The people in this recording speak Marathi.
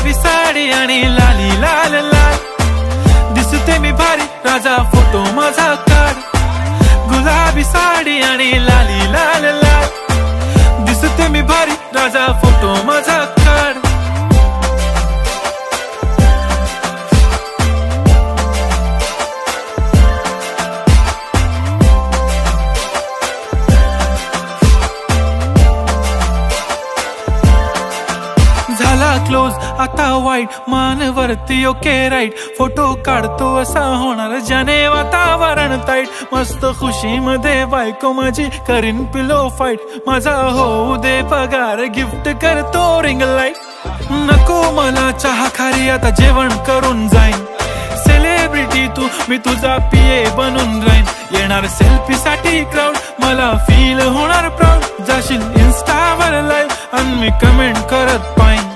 गुलाबी साडी आणि लाली लाल लाल, दिसते मी भारी राजा फोटो माझा काढ. गुलाबी साडी आणि लाली लाल लाल, दिसते मी भारी राजा फोटो माझा काढ. झाला क्लोज आता वाईट, मानवरती ओके राईट, फोटो काढतो असा होणार ज्याने वातावरण ताईट. मस्त खुशी मध्ये बायको माझी करीन पिलो फाईट, माझा होऊ दे पगार गिफ्ट करतो रिंग लाईट. नको मला चहा खारी आता जेवण करून जाईन, सेलिब्रिटी तू मी तुझा पिये बनून राहीन. येणार सेल्फी साठी क्राऊड, मला फील होणार प्राऊड. जाशील इन्स्टावर लाईव्ह आणि मी कमेंट करत पाईन.